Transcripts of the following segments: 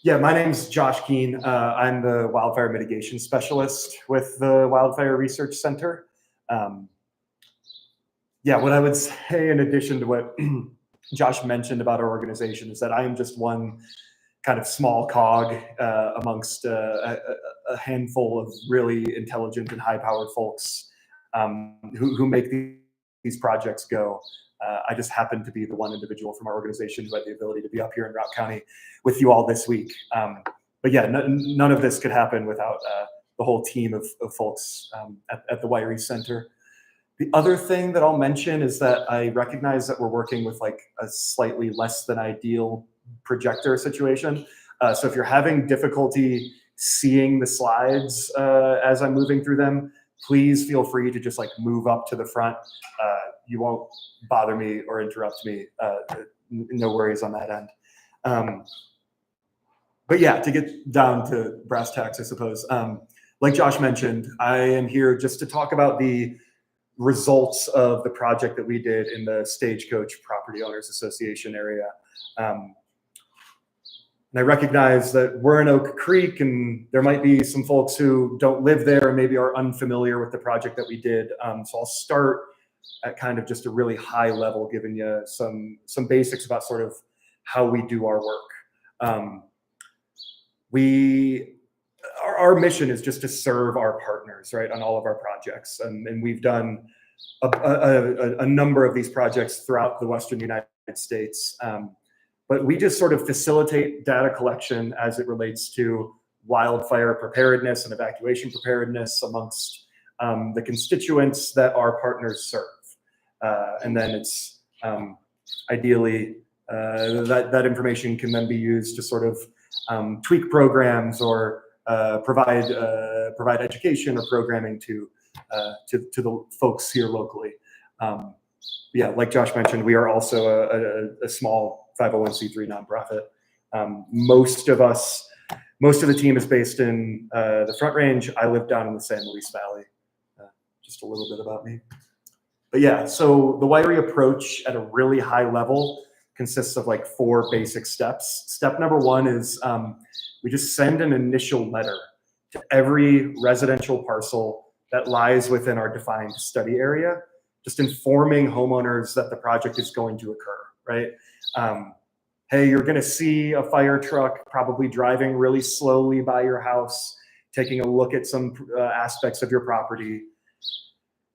Yeah, my name's Josh Keene. I'm the wildfire mitigation specialist with the Wildfire Research Center. Um, yeah, what I would say in addition to what Josh mentioned about our organization is that I am just one kind of small cog amongst a handful of really intelligent and high-powered folks who make these projects go. I just happen to be the one individual from our organization who had the ability to be up here in Routt County with you all this week. But yeah, none of this could happen without the whole team of folks at the Wiry Center. The other thing that I'll mention is that I recognize that we're working with like a slightly less than ideal projector situation. So if you're having difficulty seeing the slides as I'm moving through them, please feel free to just like move up to the front. You won't bother me or interrupt me. No worries on that end. But yeah, to get down to brass tacks, I suppose. Like Josh mentioned, I am here just to talk about the results of the project that we did in the Stagecoach Property Owners Association area. And I recognize that we're in Oak Creek and there might be some folks who don't live there and maybe are unfamiliar with the project that we did. So I'll start at kind of just a really high level, giving you some basics about sort of how we do our work. Our mission is just to serve our partners, right, on all of our projects. And we've done a number of these projects throughout the Western United States. But we just sort of facilitate data collection as it relates to wildfire preparedness and evacuation preparedness amongst the constituents that our partners serve. And then it's ideally that information can then be used to sort of tweak programs or provide education or programming to the folks here locally. Yeah, like Josh mentioned, we are also a small 501c3 nonprofit. Most of the team is based in the Front Range. I live down in the San Luis Valley. Just a little bit about me. But yeah, so the Wiry approach at a really high level consists of like 4 basic steps. Step number 1 is we just send an initial letter to every residential parcel that lies within our defined study area, just informing homeowners that the project is going to occur, right? Hey, you're gonna see a fire truck probably driving really slowly by your house, taking a look at some aspects of your property.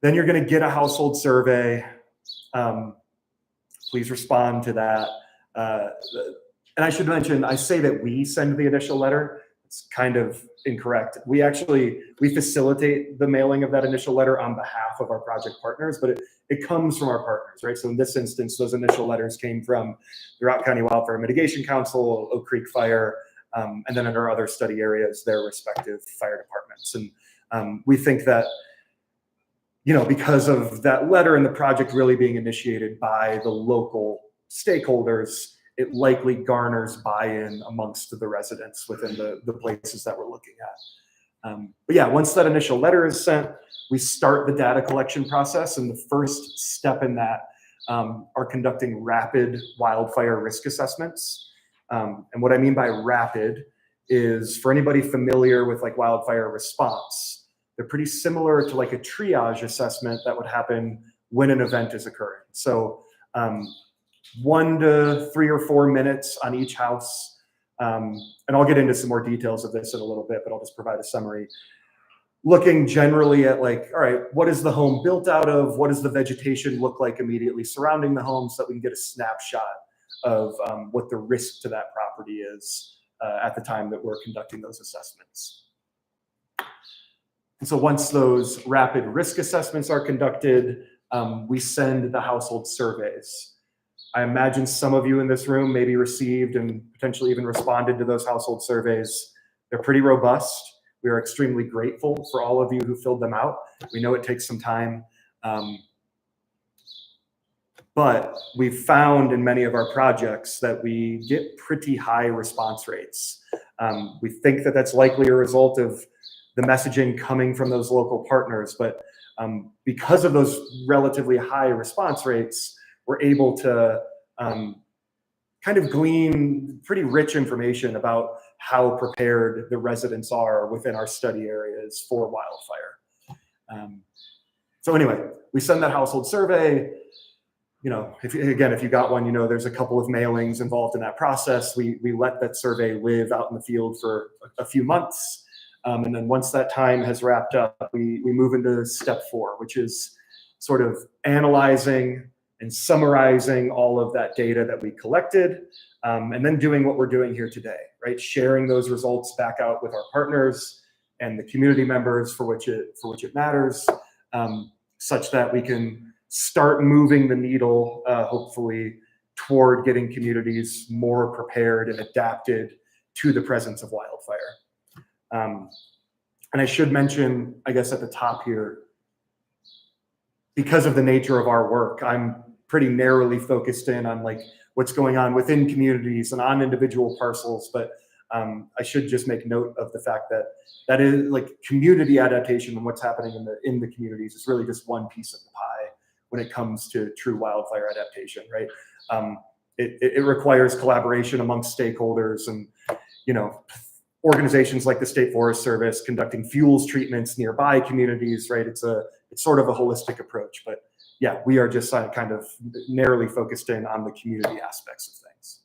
Then you're gonna get a household survey. Please respond to that. And I should mention, I say that we send the initial letter. It's kind of incorrect. We facilitate the mailing of that initial letter on behalf of our project partners, but it comes from our partners, right? So in this instance, those initial letters came from the Routt County Wildfire Mitigation Council, Oak Creek Fire, and then in our other study areas, their respective fire departments. And we think that, you know, because of that letter and the project really being initiated by the local stakeholders, it likely garners buy-in amongst the residents within the places that we're looking at. But yeah, once that initial letter is sent, we start the data collection process. And the first step in that are conducting rapid wildfire risk assessments. And what I mean by rapid is, for anybody familiar with like wildfire response, they're pretty similar to like a triage assessment that would happen when an event is occurring. So 1 to 3 or 4 minutes on each house. And I'll get into some more details of this in a little bit, but I'll just provide a summary. Looking generally at like, all right, what is the home built out of? What does the vegetation look like immediately surrounding the home, so that we can get a snapshot of what the risk to that property is at the time that we're conducting those assessments. And so once those rapid risk assessments are conducted, we send the household surveys. I imagine some of you in this room maybe received and potentially even responded to those household surveys. They're pretty robust. We are extremely grateful for all of you who filled them out. We know it takes some time. But we've found in many of our projects that we get pretty high response rates. We think that that's likely a result of the messaging coming from those local partners. But because of those relatively high response rates, we're able to kind of glean pretty rich information about how prepared the residents are within our study areas for wildfire. So anyway, we send that household survey. If you got one, there's a couple of mailings involved in that process. We let that survey live out in the field for a few months. And then once that time has wrapped up, we move into step 4, which is sort of analyzing and summarizing all of that data that we collected, and then doing what we're doing here today, right? Sharing those results back out with our partners and the community members for which it matters, such that we can start moving the needle, hopefully, toward getting communities more prepared and adapted to the presence of wildfire. And I should mention, I guess at the top here, because of the nature of our work, I'm pretty narrowly focused in on like what's going on within communities and on individual parcels. But I should just make note of the fact that is like community adaptation and what's happening in the communities is really just one piece of the pie when it comes to true wildfire adaptation, right? It requires collaboration amongst stakeholders and, organizations like the State Forest Service conducting fuels treatments nearby communities, right? It's sort of a holistic approach, but yeah, we are just kind of narrowly focused in on the community aspects of things.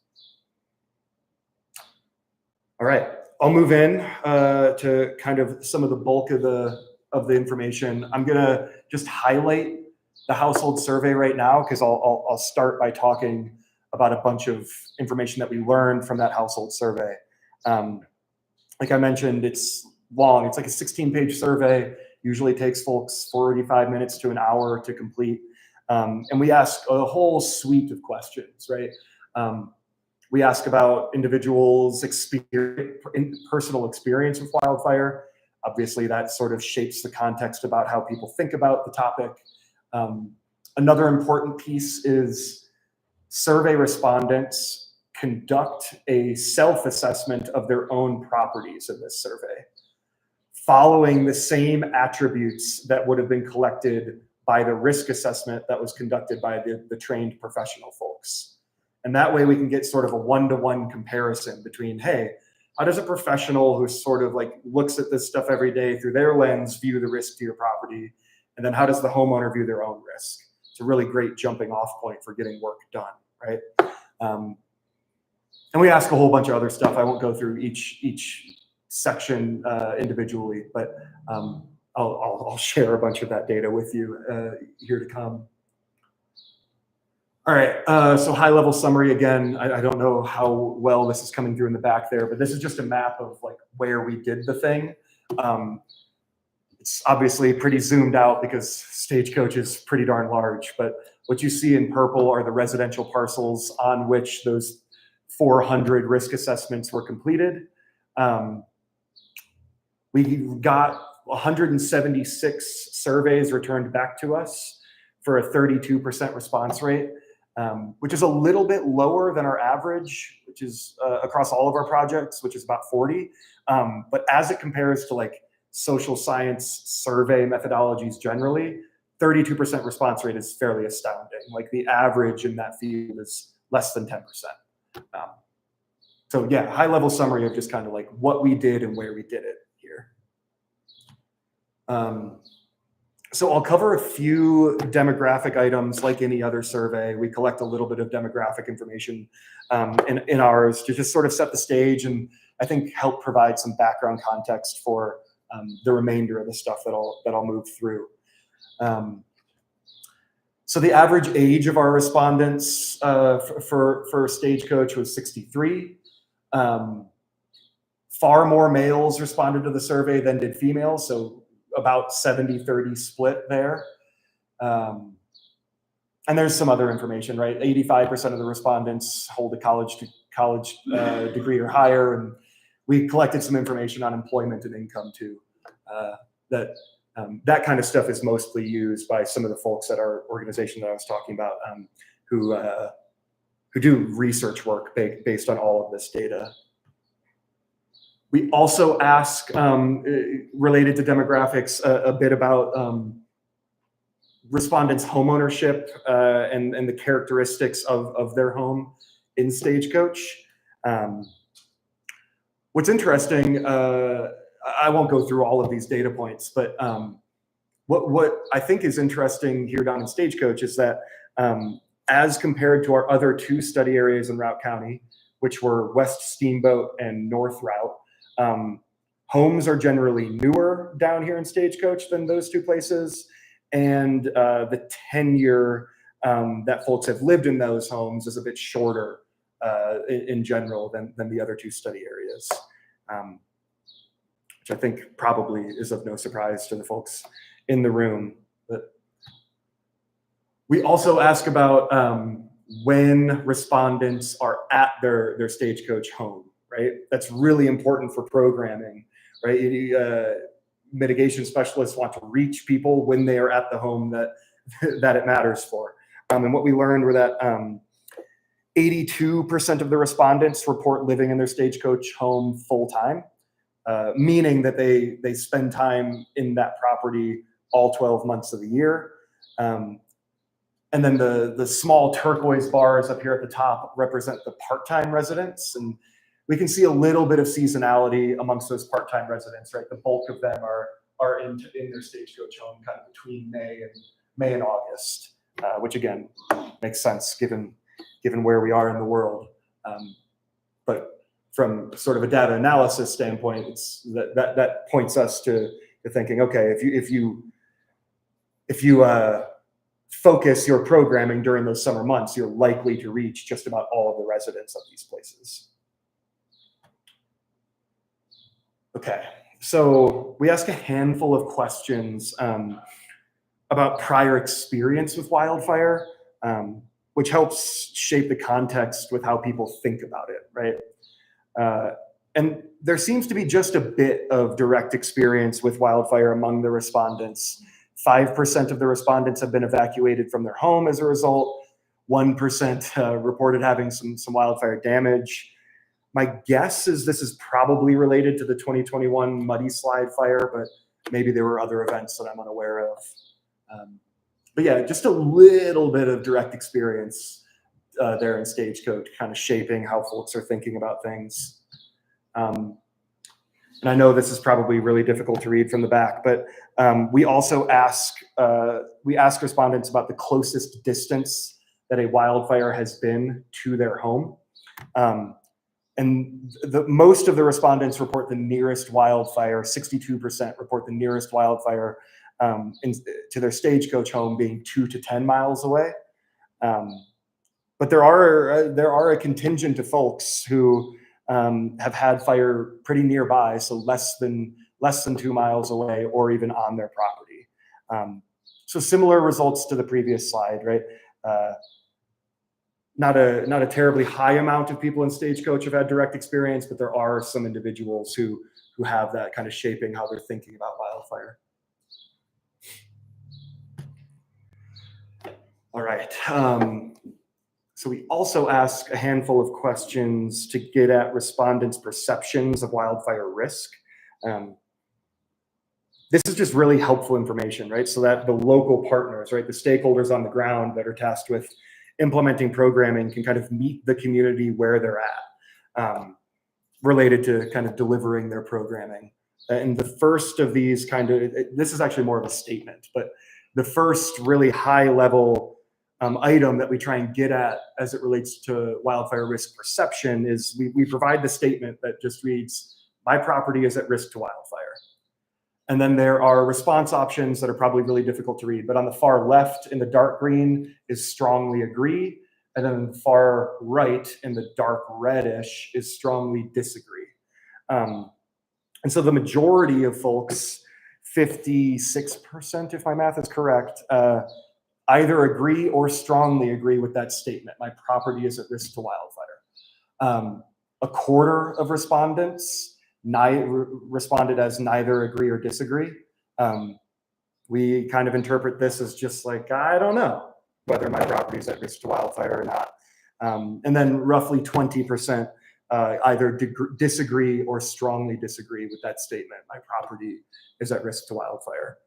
All right, I'll move in to kind of some of the bulk of the information. I'm gonna just highlight the household survey right now because I'll start by talking about a bunch of information that we learned from that household survey. Like I mentioned, it's long. It's like a 16-page survey. Usually takes folks 45 minutes to an hour to complete. And we ask a whole suite of questions, right? We ask about individuals' personal experience with wildfire. Obviously, that sort of shapes the context about how people think about the topic. Another important piece is survey respondents conduct a self-assessment of their own properties in this survey, following the same attributes that would have been collected by the risk assessment that was conducted by the trained professional folks. And that way we can get sort of a one-to-one comparison between, hey, how does a professional who sort of like looks at this stuff every day through their lens view the risk to your property? And then how does the homeowner view their own risk? It's a really great jumping off point for getting work done, right? And we ask a whole bunch of other stuff. I won't go through each section individually, but I'll share a bunch of that data with you here to come. All right, so high-level summary again. I don't know how well this is coming through in the back there, but this is just a map of like where we did the thing. It's obviously pretty zoomed out because Stagecoach is pretty darn large, but what you see in purple are the residential parcels on which those 400 risk assessments were completed. We got 176 surveys returned back to us for a 32% response rate, which is a little bit lower than our average, which is across all of our projects, which is about 40. But as it compares to like social science survey methodologies generally, 32% response rate is fairly astounding. Like the average in that field is less than 10%. So yeah, high level summary of just kind of like what we did and where we did it here. So I'll cover a few demographic items like any other survey. We collect a little bit of demographic information in ours to just sort of set the stage and I think help provide some background context for the remainder of the stuff that I'll move through. So the average age of our respondents for Stagecoach was 63. Far more males responded to the survey than did females, so about 70-30 split there. And there's some other information, right? 85% of the respondents hold a college degree or higher, and we collected some information on employment and income too. That kind of stuff is mostly used by some of the folks at our organization that I was talking about, who do research work based on all of this data. We also ask, related to demographics, a bit about respondents' home ownership and the characteristics of their home. in Stagecoach. What's interesting, I won't go through all of these data points, but what I think is interesting here down in Stagecoach is that as compared to our other two study areas in Routt County, which were West Steamboat and North Routt, homes are generally newer down here in Stagecoach than those two places. And the tenure that folks have lived in those homes is a bit shorter in general than the other two study areas, which I think probably is of no surprise to the folks in the room. But we also ask about when respondents are at their Stagecoach home, right? That's really important for programming, right? Mitigation specialists want to reach people when they are at the home that it matters for. And what we learned were that 82% of the respondents report living in their Stagecoach home full time, meaning that they spend time in that property all 12 months of the year. And then the small turquoise bars up here at the top represent the part-time residents. And we can see a little bit of seasonality amongst those part-time residents, right? The bulk of them are in their Stagecoach home kind of between May and August, which again makes sense given where we are in the world. But from sort of a data analysis standpoint, it's that points us to thinking, okay, if you focus your programming during those summer months, you're likely to reach just about all of the residents of these places. Okay, so we ask a handful of questions about prior experience with wildfire, which helps shape the context with how people think about it, right? And there seems to be just a bit of direct experience with wildfire among the respondents. 5% of the respondents have been evacuated from their home as a result. 1% reported having some wildfire damage. My guess is this is probably related to the 2021 Muddy Slide fire, but maybe there were other events that I'm unaware of. But yeah, just a little bit of direct experience there in Stagecoach, kind of shaping how folks are thinking about things. And I know this is probably really difficult to read from the back, but we also ask respondents about the closest distance that a wildfire has been to their home. And most of the respondents report the nearest wildfire, 62% report the nearest wildfire to their Stagecoach home being 2 to 10 miles away. But there are a contingent of folks who have had fire pretty nearby, so less than 2 miles away or even on their property. So similar results to the previous slide, right? Not a terribly high amount of people in Stagecoach have had direct experience, but there are some individuals who have that kind of shaping how they're thinking about wildfire. All right. So we also ask a handful of questions to get at respondents' perceptions of wildfire risk. This is just really helpful information, right? So that the local partners, right, the stakeholders on the ground that are tasked with implementing programming can kind of meet the community where they're at, related to kind of delivering their programming. And the first of these this is actually more of a statement, but the first really high level item that we try and get at as it relates to wildfire risk perception is we provide the statement that just reads, my property is at risk to wildfire. And then there are response options that are probably really difficult to read, but on the far left in the dark green is strongly agree. And then the far right in the dark reddish is strongly disagree. And so the majority of folks, 56%, if my math is correct, either agree or strongly agree with that statement. My property is at risk to wildfire. A quarter of respondents responded as neither agree or disagree. We kind of interpret this as just like, I don't know whether my property is at risk to wildfire or not. And then roughly 20% either disagree or strongly disagree with that statement. My property is at risk to wildfire.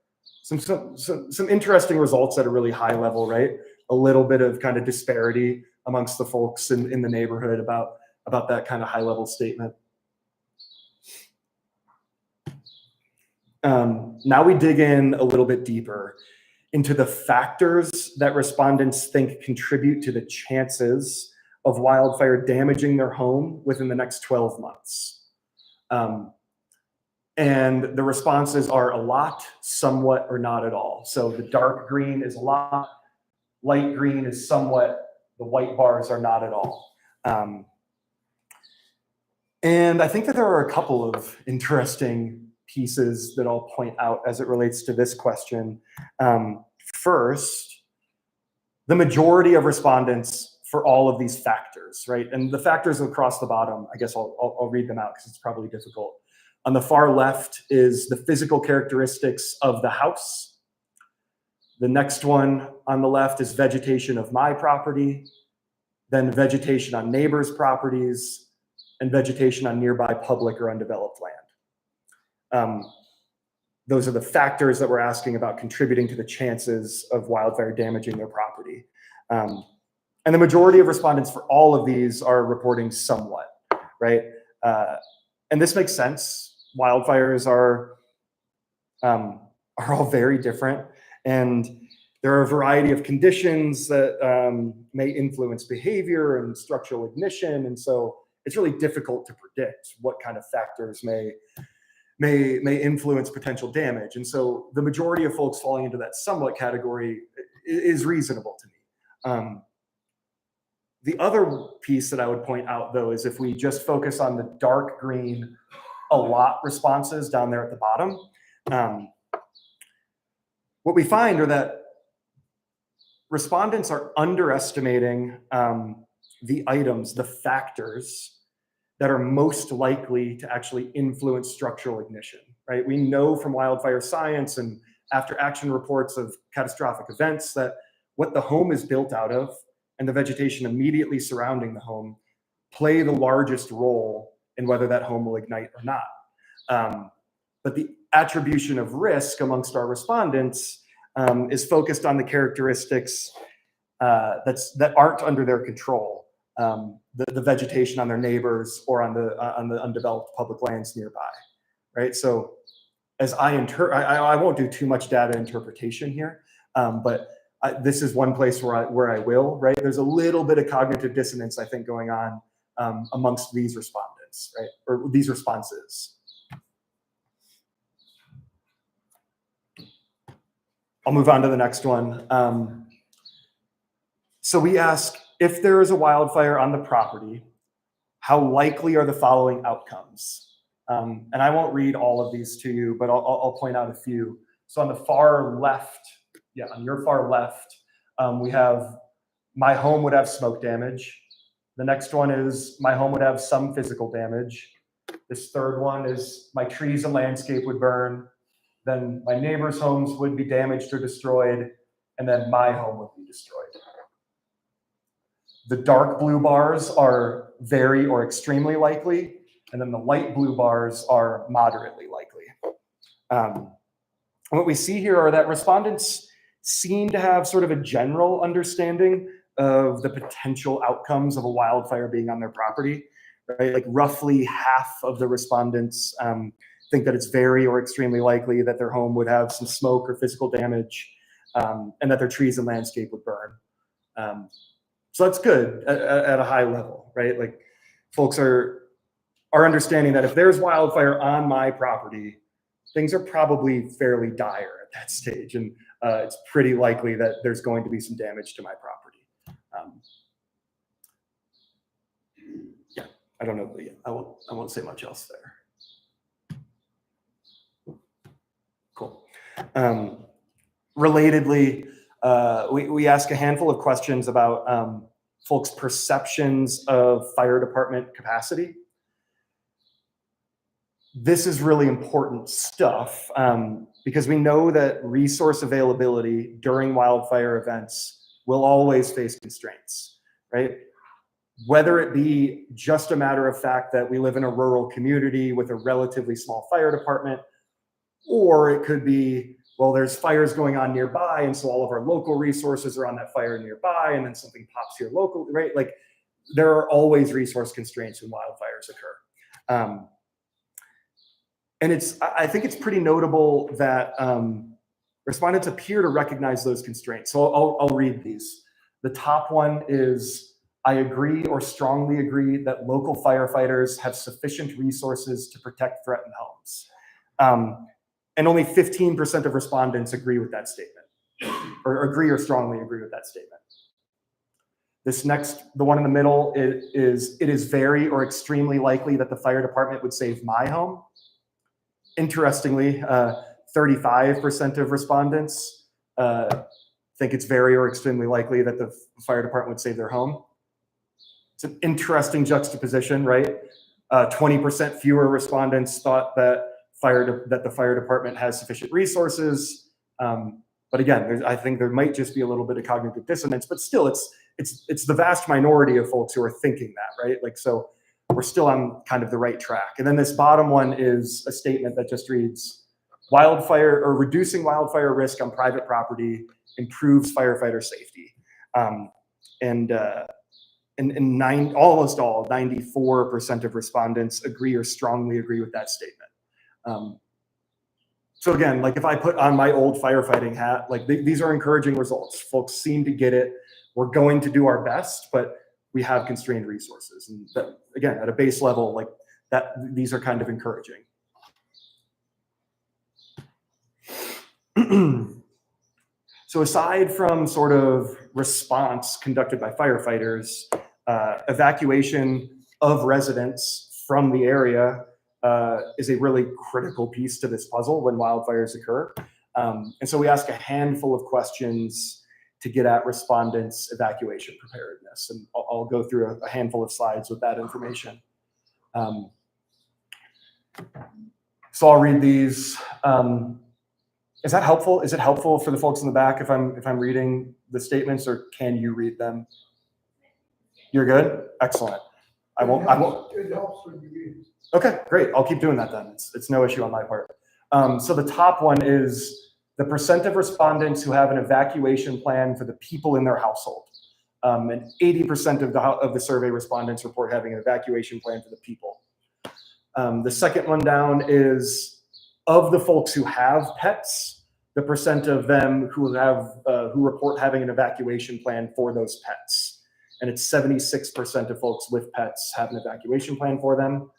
Some interesting results at a really high level, right? A little bit of kind of disparity amongst the folks in the neighborhood about that kind of high level statement. Now we dig in a little bit deeper into the factors that respondents think contribute to the chances of wildfire damaging their home within the next 12 months. And the responses are a lot, somewhat, or not at all. So the dark green is a lot, light green is somewhat, the white bars are not at all. And I think that there are a couple of interesting pieces that I'll point out as it relates to this question. First, the majority of respondents for all of these factors, right? And the factors across the bottom, I guess I'll read them out because it's probably difficult. On the far left is the physical characteristics of the house. The next one on the left is vegetation of my property, then vegetation on neighbors' properties, and vegetation on nearby public or undeveloped land. Those are the factors that we're asking about contributing to the chances of wildfire damaging their property. And the majority of respondents for all of these are reporting somewhat, right? And this makes sense. Wildfires are all very different, and there are a variety of conditions that may influence behavior and structural ignition, and so it's really difficult to predict what kind of factors may influence potential damage. And so the majority of folks falling into that somewhat category is reasonable to me. The other piece that I would point out, though, is if we just focus on the dark green a lot responses down there at the bottom, what we find are that respondents are underestimating the items, the factors that are most likely to actually influence structural ignition, right? We know from wildfire science and after action reports of catastrophic events that what the home is built out of and the vegetation immediately surrounding the home play the largest role in whether that home will ignite or not. But the attribution of risk amongst our respondents is focused on the characteristics that aren't under their control. The vegetation on their neighbors or on the undeveloped public lands nearby, right? So as I won't do too much data interpretation here, but this is one place where I will, right? There's a little bit of cognitive dissonance, I think, going on amongst these respondents, right? Or these responses. I'll move on to the next one. So we ask, if there is a wildfire on the property, how likely are the following outcomes? And I won't read all of these to you, but I'll point out a few. So on the far left, on your far left, we have my home would have smoke damage. The next one is my home would have some physical damage. This third one is my trees and landscape would burn. Then my neighbors' homes would be damaged or destroyed. And then my home would be destroyed. The dark blue bars are very or extremely likely. And then the light blue bars are moderately likely. What we see here are that respondents seem to have sort of a general understanding of the potential outcomes of a wildfire being on their property, right? Like roughly half of the respondents think that it's very or extremely likely that their home would have some smoke or physical damage, and that their trees and landscape would burn. So that's good at a high level, right? Like folks are understanding that if there's wildfire on my property, things are probably fairly dire at that stage, and it's pretty likely that there's going to be some damage to my property. I don't know, but I won't say much else there. Cool. Relatedly, we ask a handful of questions about folks' perceptions of fire department capacity. This is really important stuff because we know that resource availability during wildfire events will always face constraints, right? Whether it be just a matter of fact that we live in a rural community with a relatively small fire department, or it could be well, there's fires going on nearby, and so all of our local resources are on that fire nearby, and then something pops here locally, right? Like there are always resource constraints when wildfires occur. And I think it's pretty notable that respondents appear to recognize those constraints. So I'll read these. The top one is, I agree or strongly agree that local firefighters have sufficient resources to protect threatened homes. And only 15% of respondents agree with that statement, or agree or strongly agree with that statement. This next, the one in the middle, it is very or extremely likely that the fire department would save my home. Interestingly, 35% of respondents think it's very or extremely likely that the fire department would save their home. It's an interesting juxtaposition, right? 20% fewer respondents thought that the fire department has sufficient resources. But again, I think there might just be a little bit of cognitive dissonance, but still it's the vast minority of folks who are thinking that, right? Like, so we're still on kind of the right track. And then this bottom one is a statement that just reads, reducing wildfire risk on private property improves firefighter safety. Almost all, 94% of respondents agree or strongly agree with that statement. So again, like if I put on my old firefighting hat, like these are encouraging results. Folks seem to get it. We're going to do our best, but we have constrained resources. And that, again, at a base level, like that, these are kind of encouraging. So aside from sort of response conducted by firefighters, evacuation of residents from the area is a really critical piece to this puzzle when wildfires occur. And so we ask a handful of questions to get at respondents' evacuation preparedness. And I'll go through a handful of slides with that information. So I'll read these. Is that helpful? Is it helpful for the folks in the back if I'm reading the statements, or can you read them? You're good? Excellent. I won't. It helps when you read. Okay, great. I'll keep doing that then. It's no issue on my part. So the top one is the percent of respondents who have an evacuation plan for the people in their household. And 80% of the survey respondents report having an evacuation plan for the people. The second one down is of the folks who have pets, the percent of them who report having an evacuation plan for those pets. And it's 76% of folks with pets have an evacuation plan for them.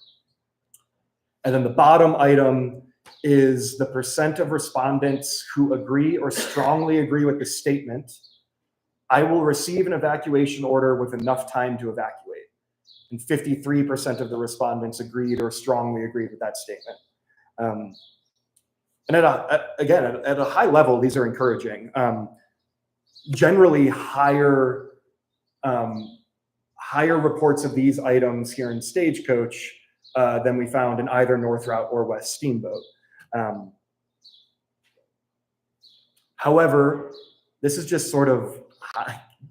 And then the bottom item is the percent of respondents who agree or strongly agree with the statement, I will receive an evacuation order with enough time to evacuate. And 53% of the respondents agreed or strongly agreed with that statement. And at a high level, these are encouraging. Generally higher reports of these items here in Stagecoach than we found in either North Routt or West Steamboat. However, this is just sort of,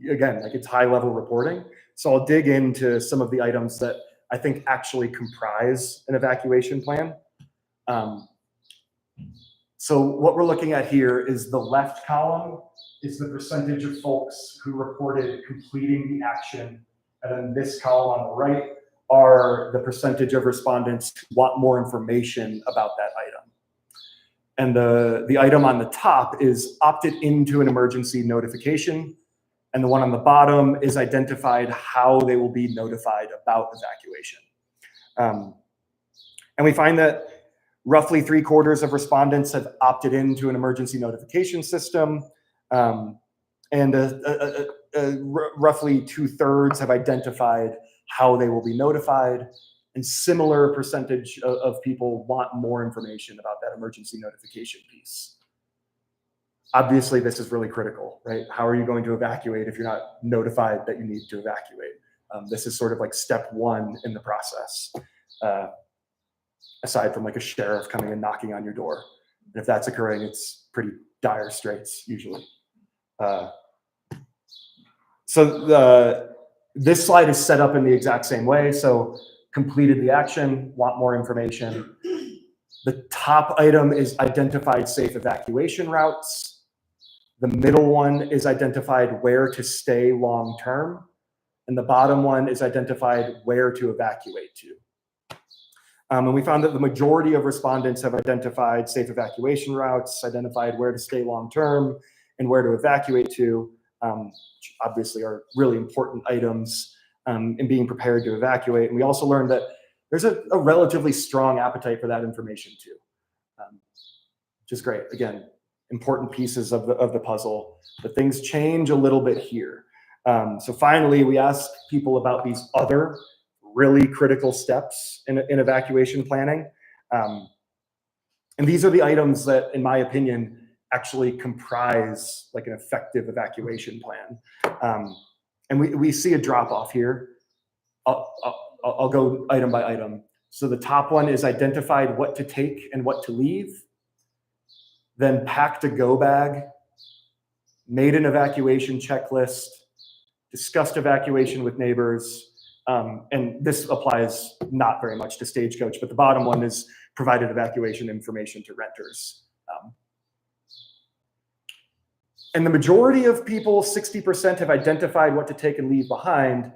again, like it's high level reporting. So I'll dig into some of the items that I think actually comprise an evacuation plan. So what we're looking at here is the left column is the percentage of folks who reported completing the action. And then this column on the right are the percentage of respondents who want more information about that item. And the item on the top is opted into an emergency notification. And the one on the bottom is identified how they will be notified about evacuation. And we find that roughly 3/4 of respondents have opted into an emergency notification system. And roughly 2/3 have identified how they will be notified. And similar percentage of people want more information about that emergency notification piece. Obviously, this is really critical, right? How are you going to evacuate if you're not notified that you need to evacuate? This is sort of like step one in the process, aside from like a sheriff coming and knocking on your door. And if that's occurring, it's pretty dire straits usually. This slide is set up in the exact same way. So completed the action, want more information. The top item is identified safe evacuation routes. The middle one is identified where to stay long-term. And the bottom one is identified where to evacuate to. And we found that the majority of respondents have identified safe evacuation routes, identified where to stay long-term, and where to evacuate to, which obviously are really important items in being prepared to evacuate. And we also learned that there's a relatively strong appetite for that information too, which is great. Again, important pieces of the puzzle, but things change a little bit here. So finally, we asked people about these other really critical steps in evacuation planning. And these are the items that, in my opinion, actually comprise like an effective evacuation plan. And we see a drop off here. I'll go item by item. So the top one is identified what to take and what to leave. Then packed a go bag, made an evacuation checklist, discussed evacuation with neighbors. And this applies not very much to Stagecoach, but the bottom one is provided evacuation information to renters. And the majority of people, 60%, have identified what to take and leave behind,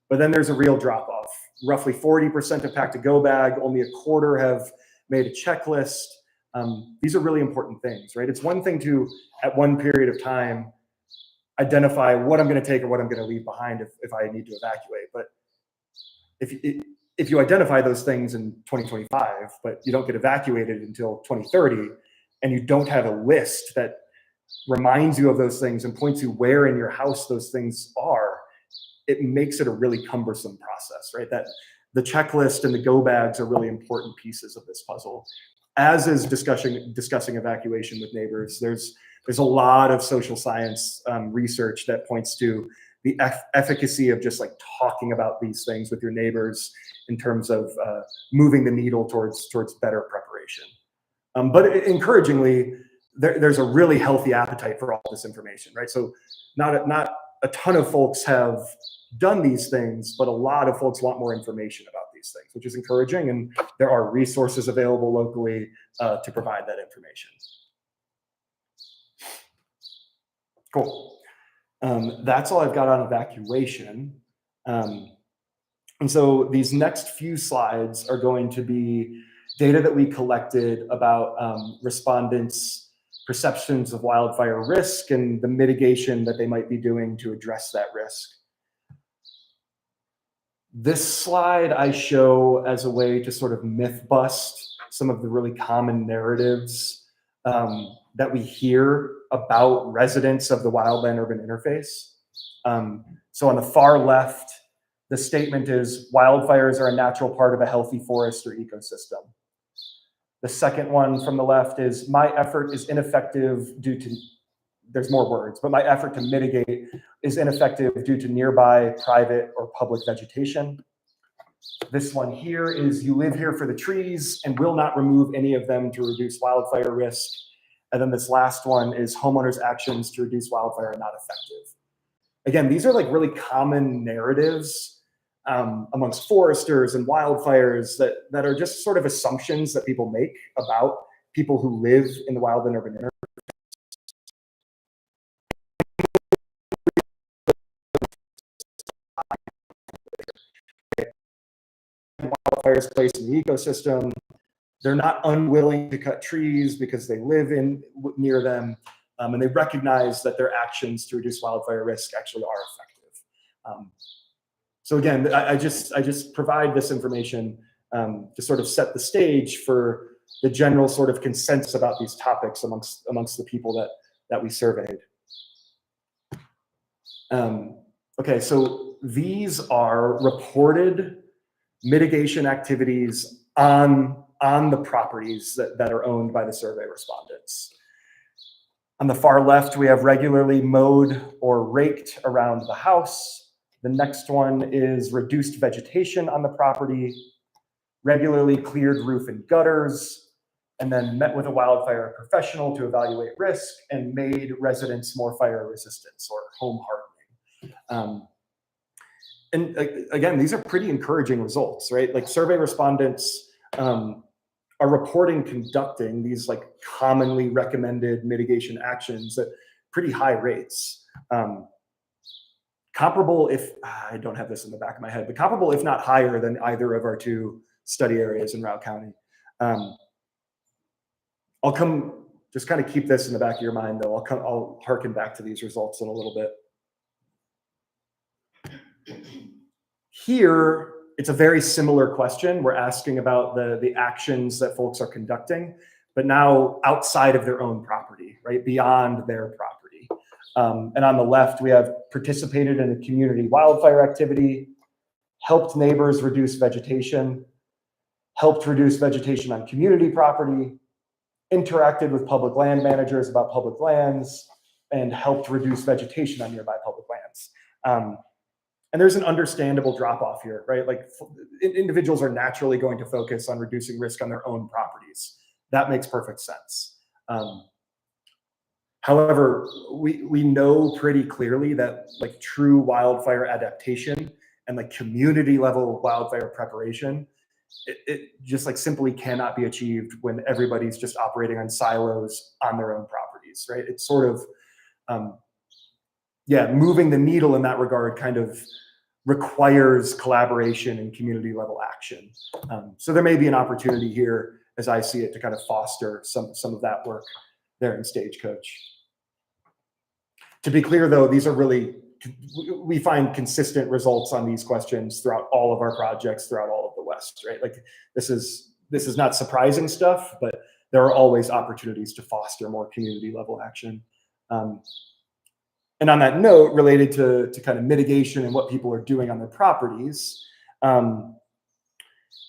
but then there's a real drop off. Roughly 40% have packed a go bag, only a quarter have made a checklist. These are really important things, right? It's one thing to, at one period of time, identify what I'm going to take or what I'm going to leave behind if I need to evacuate. But if you identify those things in 2025, but you don't get evacuated until 2030, and you don't have a list that reminds you of those things and points you where in your house those things are, it makes it a really cumbersome process, right? That the checklist and the go bags are really important pieces of this puzzle. As is discussing evacuation with neighbors, there's a lot of social science research that points to the efficacy of just like talking about these things with your neighbors in terms of moving the needle towards better preparation. But encouragingly, there's a really healthy appetite for all this information, right? So not a ton of folks have done these things, but a lot of folks want more information about these things, which is encouraging. And there are resources available locally to provide that information. Cool. That's all I've got on evacuation. And so these next few slides are going to be data that we collected about respondents' perceptions of wildfire risk and the mitigation that they might be doing to address that risk. This slide I show as a way to sort of myth bust some of the really common narratives that we hear about residents of the wildland-urban interface. So on the far left, the statement is wildfires are a natural part of a healthy forest or ecosystem. The second one from the left is my effort is ineffective due to, there's more words, but my effort to mitigate is ineffective due to nearby private or public vegetation. This one here is you live here for the trees and will not remove any of them to reduce wildfire risk. And then this last one is homeowners' actions to reduce wildfire are not effective. Again, these are like really common narratives amongst foresters and wildfires that are just sort of assumptions that people make about people who live in the wild and urban interface. Wildfires placed in the ecosystem. They're not unwilling to cut trees because they live near them, and they recognize that their actions to reduce wildfire risk actually are effective. So again, I just provide this information to sort of set the stage for the general sort of consensus about these topics amongst the people that we surveyed. Okay, so these are reported mitigation activities on the properties that are owned by the survey respondents. On the far left, we have regularly mowed or raked around the house. The next one is reduced vegetation on the property, regularly cleared roof and gutters, and then met with a wildfire professional to evaluate risk and made residents more fire resistant or home hardening. And again, these are pretty encouraging results, right? Like survey respondents are reporting conducting these like commonly recommended mitigation actions at pretty high rates. Comparable, if I don't have this in the back of my head, but comparable, if not higher than either of our two study areas in Routt County. I'll come, just kind of keep this in the back of your mind though. I'll harken back to these results in a little bit. Here, it's a very similar question. We're asking about the actions that folks are conducting, but now outside of their own property, right? Beyond their property. And on the left, we have participated in a community wildfire activity, helped neighbors reduce vegetation, helped reduce vegetation on community property, interacted with public land managers about public lands, and helped reduce vegetation on nearby public lands. And there's an understandable drop off here, right? Like individuals are naturally going to focus on reducing risk on their own properties. That makes perfect sense. However, we know pretty clearly that like true wildfire adaptation and like community level wildfire preparation, it just like simply cannot be achieved when everybody's just operating on silos on their own properties, right? It's sort of, yeah, moving the needle in that regard kind of requires collaboration and community level action. So there may be an opportunity here, as I see it, to kind of foster some of that work there in Stagecoach. To be clear though, these are really, we find consistent results on these questions throughout all of our projects throughout all of the West, right? Like this is not surprising stuff, but there are always opportunities to foster more community level action. And on that note, related to kind of mitigation and what people are doing on their properties,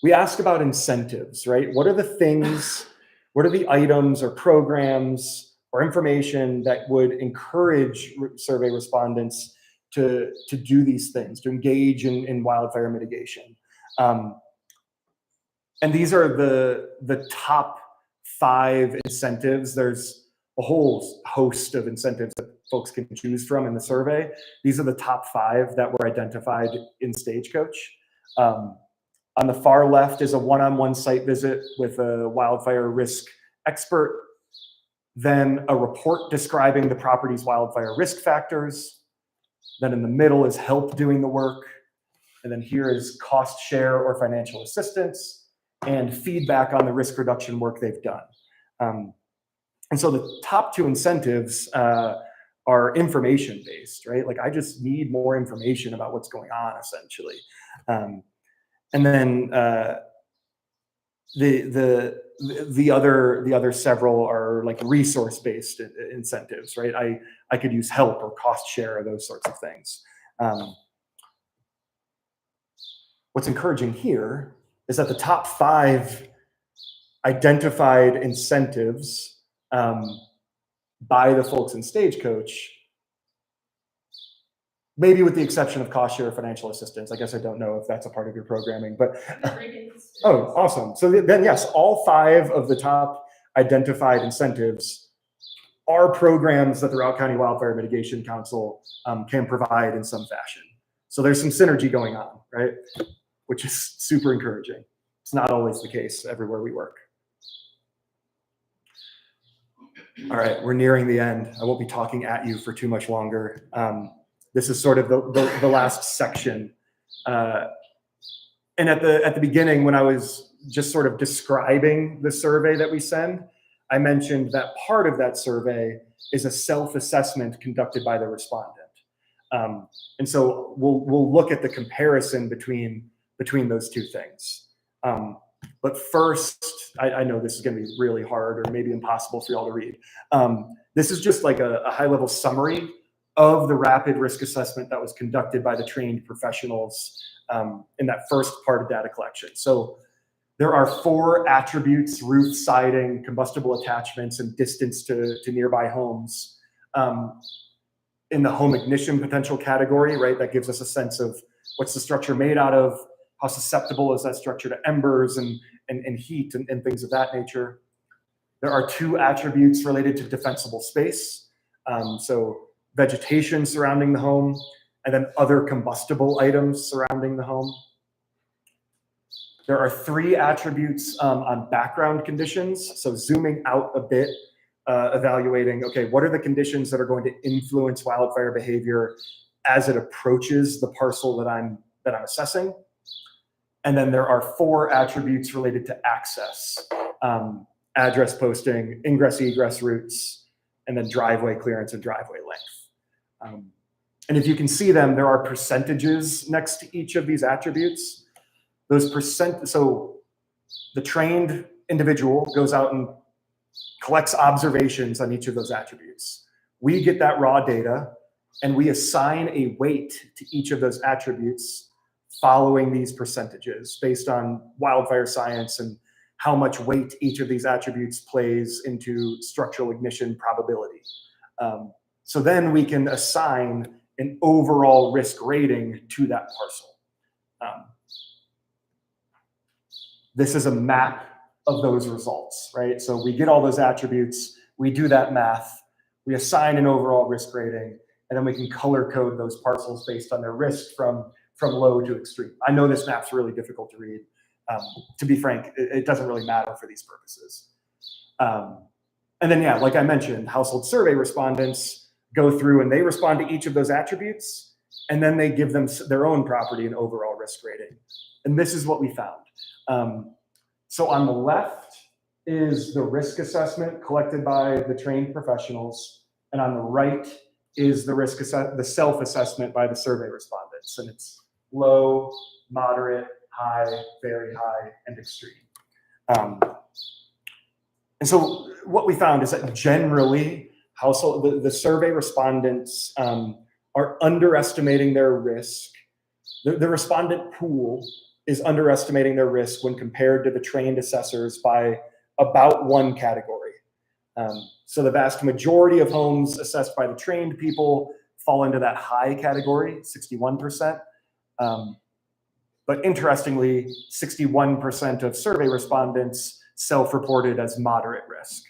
we asked about incentives, right? What are the things, what are the items or programs or information that would encourage survey respondents to do these things, to engage in wildfire mitigation? And these are the top 5 incentives. There's a whole host of incentives that folks can choose from in the survey. These are the top 5 that were identified in Stagecoach. On the far left is a one-on-one site visit with a wildfire risk expert, then a report describing the property's wildfire risk factors. Then in the middle is help doing the work. And then here is cost share or financial assistance and feedback on the risk reduction work they've done. And so the top 2 incentives are information based, right? Like I just need more information about what's going on essentially. And then the other several are like resource based incentives, right? I could use help or cost share or those sorts of things. What's encouraging here is that the top 5 identified incentives by the folks in Stagecoach, maybe with the exception of cost share or financial assistance. I guess I don't know if that's a part of your programming, but oh, awesome. So then yes, all 5 of the top identified incentives are programs that the Routt County Wildfire Mitigation Council can provide in some fashion. So there's some synergy going on, right? Which is super encouraging. It's not always the case everywhere we work. All right, we're nearing the end. I won't be talking at you for too much longer. This is sort of the last section. And at the beginning, when I was just sort of describing the survey that we send, I mentioned that part of that survey is a self-assessment conducted by the respondent. And so we'll look at the comparison between those 2 things. But first, I know this is going to be really hard or maybe impossible for y'all to read. This is just like a high-level summary of the rapid risk assessment that was conducted by the trained professionals in that first part of data collection. So there are 4 attributes: roof, siding, combustible attachments, and distance to nearby homes. In the home ignition potential category, right, that gives us a sense of what's the structure made out of, how susceptible is that structure to embers and heat and things of that nature. There are 2 attributes related to defensible space. So vegetation surrounding the home, and then other combustible items surrounding the home. There are 3 attributes on background conditions. So zooming out a bit, evaluating, okay, what are the conditions that are going to influence wildfire behavior as it approaches the parcel that I'm assessing? And then there are 4 attributes related to access, address posting, ingress egress routes, and then driveway clearance and driveway length. And if you can see them, there are percentages next to each of these attributes. Those percent, so the trained individual goes out and collects observations on each of those attributes. We get that raw data and we assign a weight to each of those attributes following these percentages based on wildfire science and how much weight each of these attributes plays into structural ignition probability. So then we can assign an overall risk rating to that parcel. This is a map of those results, right? So we get all those attributes, we do that math, we assign an overall risk rating, and then we can color code those parcels based on their risk from low to extreme. I know this map's really difficult to read. To be frank, it doesn't really matter for these purposes. And then, yeah, like I mentioned, household survey respondents go through and they respond to each of those attributes, and then they give them their own property and overall risk rating. And this is what we found. So on the left is the risk assessment collected by the trained professionals, and on the right is the self-assessment by the survey respondents, and it's low, moderate, high, very high, and extreme. And so what we found is that generally the survey respondents are underestimating their risk. The respondent pool is underestimating their risk when compared to the trained assessors by about 1 category. So the vast majority of homes assessed by the trained people fall into that high category, 61%. But interestingly, 61% of survey respondents self-reported as moderate risk.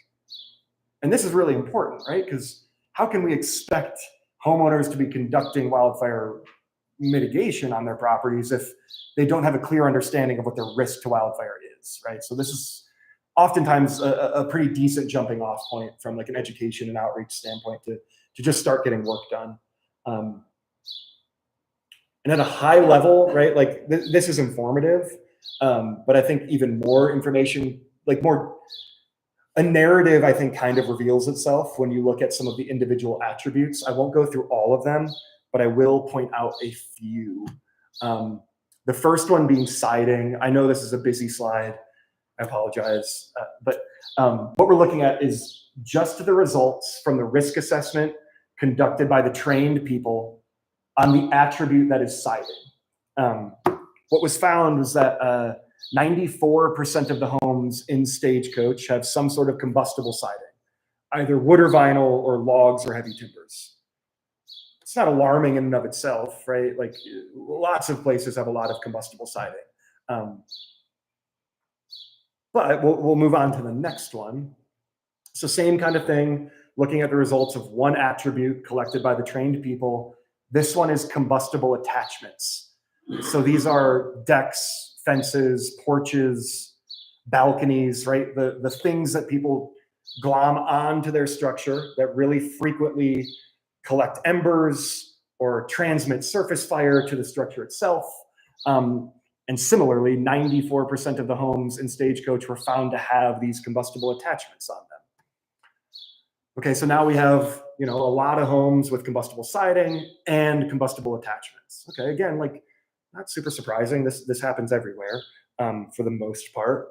And this is really important, right? Because how can we expect homeowners to be conducting wildfire mitigation on their properties if they don't have a clear understanding of what their risk to wildfire is, right? So this is oftentimes a pretty decent jumping off point from like an education and outreach standpoint to just start getting work done. And at a high level, right, like this is informative, but I think even more information, like a narrative, I think kind of reveals itself when you look at some of the individual attributes. I won't go through all of them, but I will point out a few. The first one being siding. I know this is a busy slide. I apologize. But what we're looking at is just the results from the risk assessment conducted by the trained people on the attribute that is siding. What was found was that 94% of the homes in Stagecoach have some sort of combustible siding, either wood or vinyl or logs or heavy timbers. It's not alarming in and of itself, right? Like lots of places have a lot of combustible siding. But we'll move on to the next one. So same kind of thing, looking at the results of one attribute collected by the trained people. This one is combustible attachments. So these are decks, fences, porches, balconies, right? The things that people glom onto their structure that really frequently collect embers or transmit surface fire to the structure itself. And similarly, 94% of the homes in Stagecoach were found to have these combustible attachments on them. Okay, so now we have, a lot of homes with combustible siding and combustible attachments. Okay, again, like not super surprising. This happens everywhere for the most part.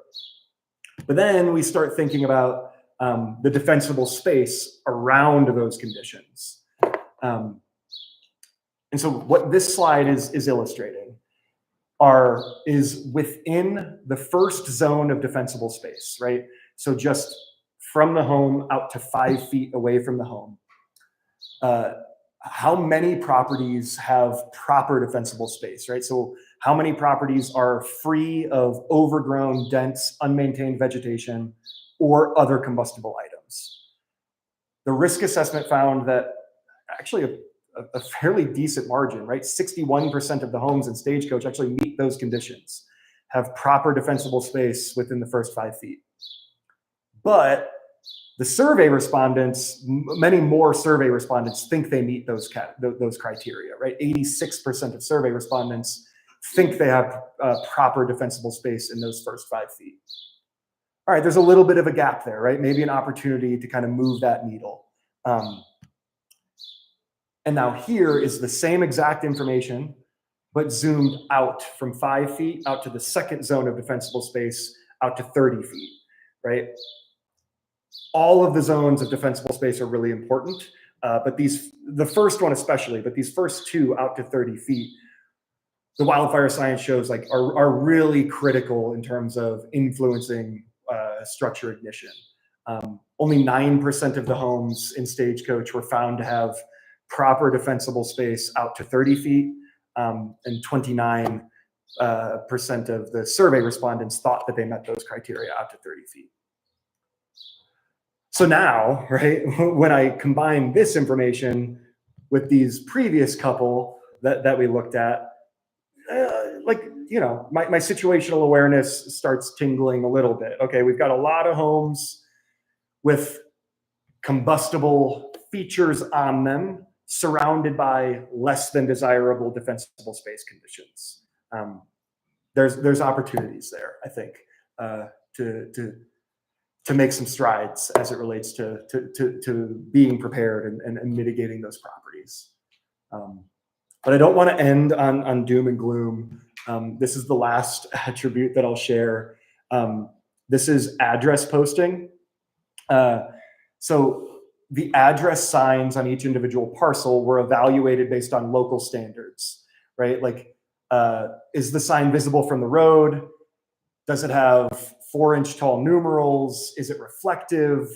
But then we start thinking about the defensible space around those conditions. And so what this slide is illustrating is within the first zone of defensible space, right? So just from the home out to 5 feet away from the home. How many properties have proper defensible space, right? So how many properties are free of overgrown, dense, unmaintained vegetation or other combustible items? The risk assessment found that actually a fairly decent margin, right? 61% of the homes in Stagecoach actually meet those conditions. have proper defensible space within the first 5 feet. But the survey respondents, many more survey respondents think they meet those criteria, right? 86% of survey respondents think they have proper defensible space in those first 5 feet. All right, there's a little bit of a gap there, right? Maybe an opportunity to kind of move that needle. And now here is the same exact information, but zoomed out from 5 feet out to the second zone of defensible space out to 30 feet, right? All of the zones of defensible space are really important, but the first one especially, but these first two out to 30 feet, the wildfire science shows like are really critical in terms of influencing structure ignition. Only 9% of the homes in Stagecoach were found to have proper defensible space out to 30 feet, and 29% of the survey respondents thought that they met those criteria out to 30 feet. So now, right, when I combine this information with these previous couple that we looked at, like, you know, my situational awareness starts tingling a little bit. Okay, we've got a lot of homes with combustible features on them, surrounded by less than desirable defensible space conditions. There's opportunities there, I think, to make some strides as it relates to being prepared and mitigating those properties. But I don't want to end on doom and gloom. This is the last attribute that I'll share. This is address posting. So the address signs on each individual parcel were evaluated based on local standards, right? Like, is the sign visible from the road? Does it have 4-inch tall numerals? Is it reflective?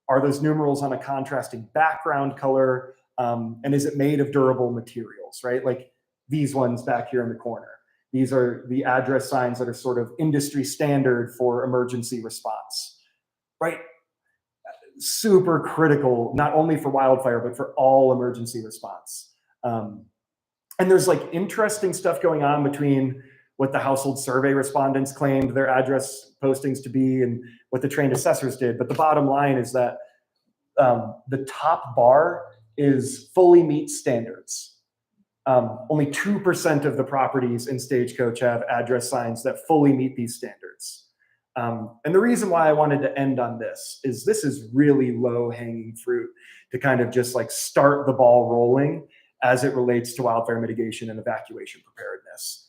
Are those numerals on a contrasting background color? And is it made of durable materials, right? Like these ones back here in the corner. These are the address signs that are sort of industry standard for emergency response, right? Super critical, not only for wildfire, but for all emergency response. And there's like interesting stuff going on between what the household survey respondents claimed their address postings to be and what the trained assessors did. But the bottom line is that the top bar is fully meet standards. Only 2% of the properties in Stagecoach have address signs that fully meet these standards. And the reason why I wanted to end on this is really low hanging fruit to kind of just like start the ball rolling as it relates to wildfire mitigation and evacuation preparedness.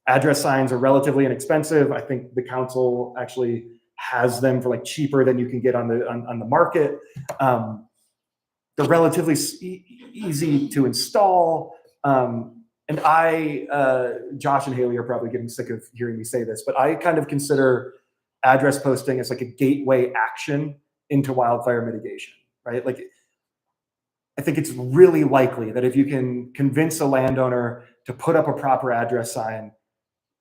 Address signs are relatively inexpensive. I think the council actually has them for like cheaper than you can get on the market. They're relatively easy to install. And Josh and Haley are probably getting sick of hearing me say this, but I kind of consider address posting as like a gateway action into wildfire mitigation, right? Like, I think it's really likely that if you can convince a landowner to put up a proper address sign,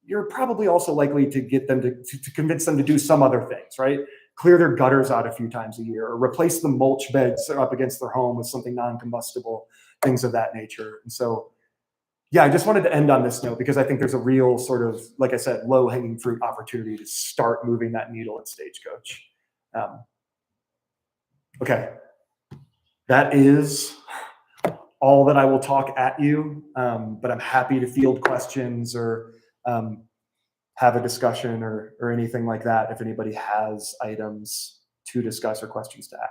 you're probably also likely to get them to convince them to do some other things, right? Clear their gutters out a few times a year, or replace the mulch beds up against their home with something non-combustible, things of that nature. And so, yeah, I just wanted to end on this note because I think there's a real sort of, like I said, low-hanging fruit opportunity to start moving that needle at Stagecoach. Okay, that is all that I will talk at you, but I'm happy to field questions or have a discussion or anything like that if anybody has items to discuss or questions to ask.